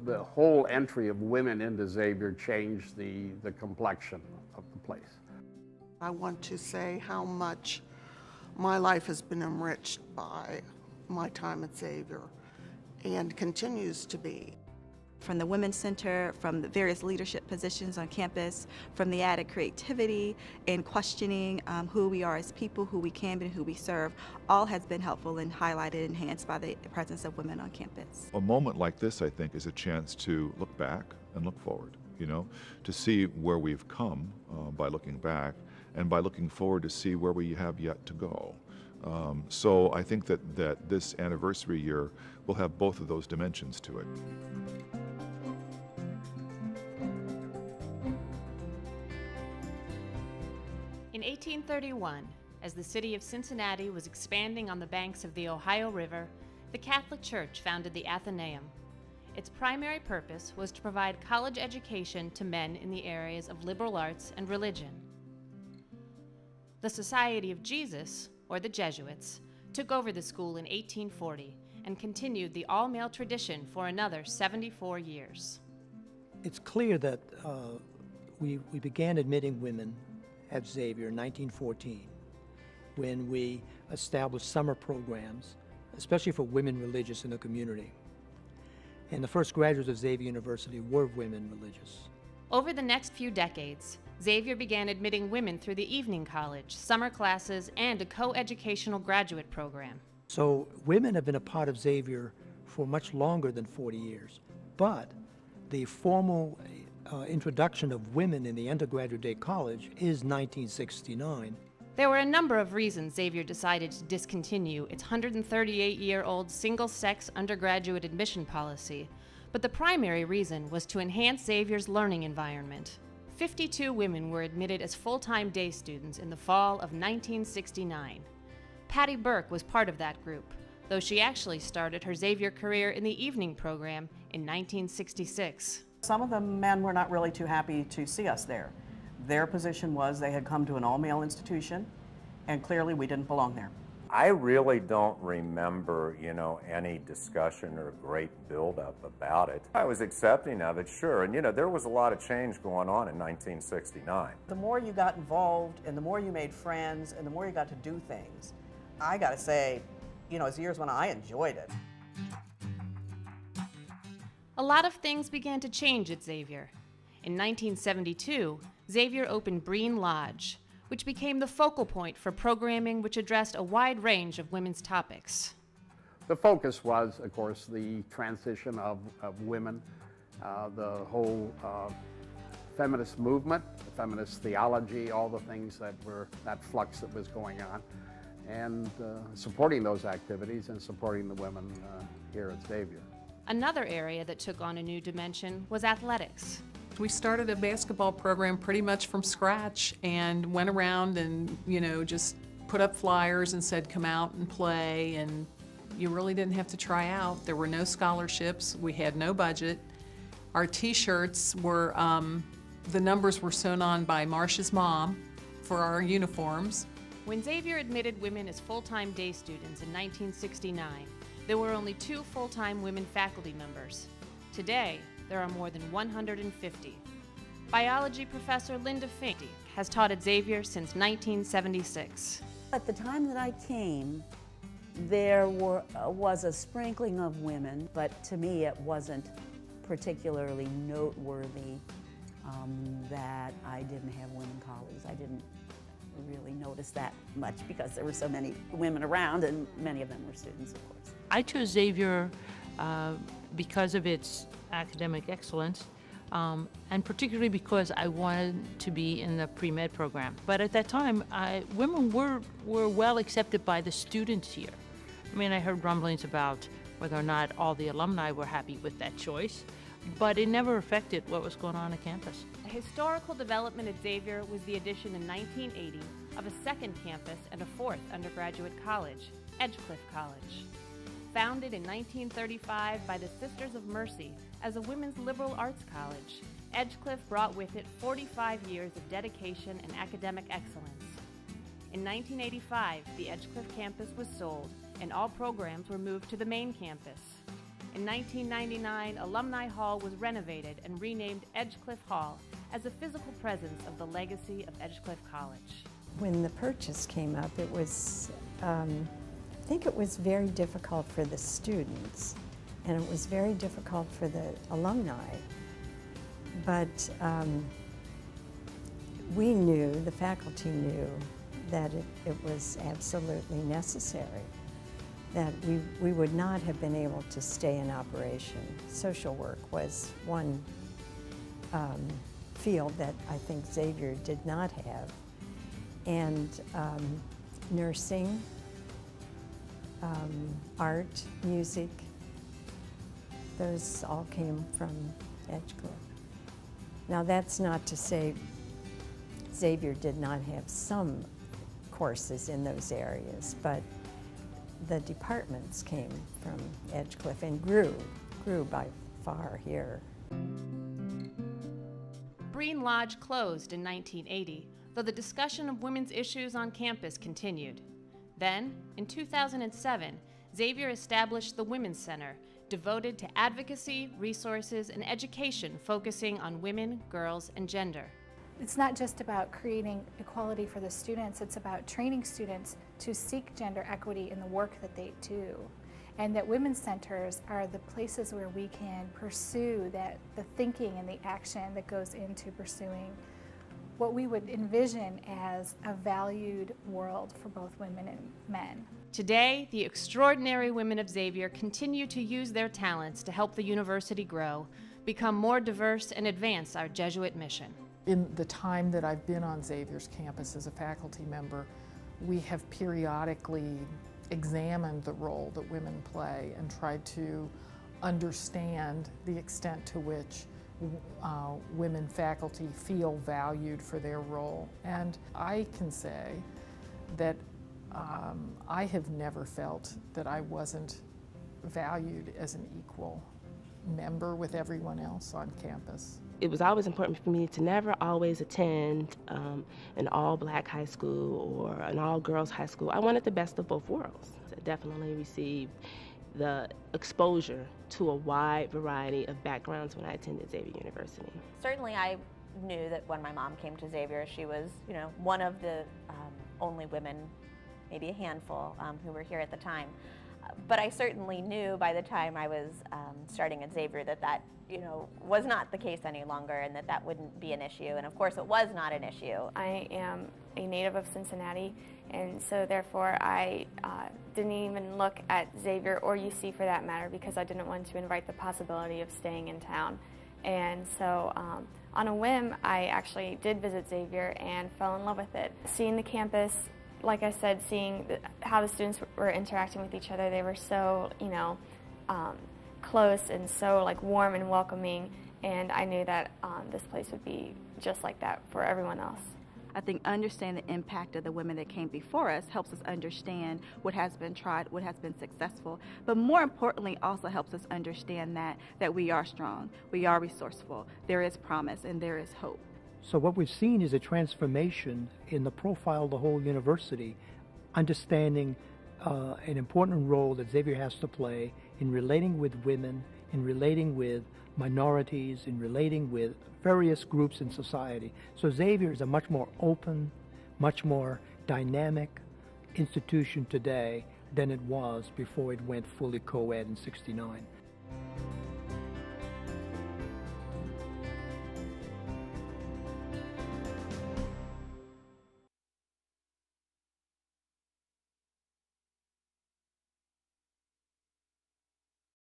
The whole entry of women into Xavier changed the complexion of the place. I want to say how much my life has been enriched by my time at Xavier and continues to be. From the Women's Center, from the various leadership positions on campus, from the added creativity and questioning who we are as people, who we can be, and who we serve, all has been helpful and highlighted and enhanced by the presence of women on campus. A moment like this, I think, is a chance to look back and look forward, to see where we've come by looking back, and by looking forward to see where we have yet to go. So I think that this anniversary year will have both of those dimensions to it. In 1831, as the city of Cincinnati was expanding on the banks of the Ohio River, the Catholic Church founded the Athenaeum. Its primary purpose was to provide college education to men in the areas of liberal arts and religion. The Society of Jesus, or the Jesuits, took over the school in 1840 and continued the all-male tradition for another 74 years. It's clear that we began admitting women at Xavier in 1914 when we established summer programs, especially for women religious in the community. And the first graduates of Xavier University were women religious. Over the next few decades, Xavier began admitting women through the evening college, summer classes, and a co-educational graduate program. So women have been a part of Xavier for much longer than 40 years, but the formal introduction of women in the undergraduate day college is 1969. There were a number of reasons Xavier decided to discontinue its 138-year-old single-sex undergraduate admission policy, but the primary reason was to enhance Xavier's learning environment. 52 women were admitted as full-time day students in the fall of 1969. Patty Burke was part of that group, though she actually started her Xavier career in the evening program in 1966. Some of the men were not really too happy to see us there. Their position was they had come to an all-male institution, and clearly we didn't belong there. I really don't remember, any discussion or great buildup about it. I was accepting of it, sure, and there was a lot of change going on in 1969. The more you got involved, and the more you made friends, and the more you got to do things, I gotta say, as years when I enjoyed it. A lot of things began to change at Xavier. In 1972, Xavier opened Breen Lodge, which became the focal point for programming which addressed a wide range of women's topics. The focus was, of course, the transition of women, the whole feminist movement, feminist theology, all the things that flux that was going on, and supporting those activities and supporting the women here at Xavier. Another area that took on a new dimension was athletics. We started a basketball program pretty much from scratch and went around and, just put up flyers and said, come out and play, and you really didn't have to try out. There were no scholarships. We had no budget. Our t-shirts were, the numbers were sewn on by Marcia's mom for our uniforms. When Xavier admitted women as full-time day students in 1969, there were only 2 full-time women faculty members. Today, there are more than 150. Biology professor Linda Fink has taught at Xavier since 1976. At the time that I came, there was a sprinkling of women, but to me it wasn't particularly noteworthy that I didn't have women colleagues. I didn't really notice that much because there were so many women around, and many of them were students, of course. I chose Xavier because of its academic excellence, and particularly because I wanted to be in the pre-med program. But at that time, women were well accepted by the students here. I mean, I heard rumblings about whether or not all the alumni were happy with that choice, but it never affected what was going on campus. A historical development at Xavier was the addition in 1980 of a second campus and a 4th undergraduate college, Edgecliff College. Founded in 1935 by the Sisters of Mercy as a women's liberal arts college, Edgecliff brought with it 45 years of dedication and academic excellence. In 1985, the Edgecliff campus was sold and all programs were moved to the main campus. In 1999, Alumni Hall was renovated and renamed Edgecliff Hall as a physical presence of the legacy of Edgecliff College. When the purchase came up, it was, I think it was very difficult for the students, and it was very difficult for the alumni. But we knew, the faculty knew, that it was absolutely necessary, that we would not have been able to stay in operation. Social work was one field that I think Xavier did not have. And nursing, art, music, those all came from Edgecliff. Now that's not to say Xavier did not have some courses in those areas, but the departments came from Edgecliff and grew by far here. Breen Lodge closed in 1980, though the discussion of women's issues on campus continued. Then, in 2007, Xavier established the Women's Center, devoted to advocacy, resources, and education focusing on women, girls, and gender. It's not just about creating equality for the students, it's about training students to seek gender equity in the work that they do. And that women's centers are the places where we can pursue the thinking and the action that goes into pursuing what we would envision as a valued world for both women and men. Today, the extraordinary women of Xavier continue to use their talents to help the university grow, become more diverse, and advance our Jesuit mission. In the time that I've been on Xavier's campus as a faculty member, we have periodically examined the role that women play and tried to understand the extent to which women faculty feel valued for their role. And I can say that I have never felt that I wasn't valued as an equal member with everyone else on campus. It was always important for me to never always attend an all-black high school or an all-girls high school. I wanted the best of both worlds. I definitely received the exposure to a wide variety of backgrounds when I attended Xavier University. Certainly I knew that when my mom came to Xavier, she was, one of the only women, maybe a handful, who were here at the time. But I certainly knew by the time I was starting at Xavier that was not the case any longer, and that wouldn't be an issue. And of course it was not an issue. I am a native of Cincinnati, and so therefore I didn't even look at Xavier or UC for that matter, because I didn't want to invite the possibility of staying in town. And so on a whim, I actually did visit Xavier and fell in love with it. Seeing the campus, like I said, seeing how the students were interacting with each other, they were so, close and so warm and welcoming, and I knew that this place would be just like that for everyone else. I think understanding the impact of the women that came before us helps us understand what has been tried, what has been successful, but more importantly also helps us understand that we are strong, we are resourceful, there is promise, and there is hope. So what we've seen is a transformation in the profile of the whole university, understanding an important role that Xavier has to play in relating with women, in relating with minorities, in relating with various groups in society. So Xavier is a much more open, much more dynamic institution today than it was before it went fully co-ed in '69.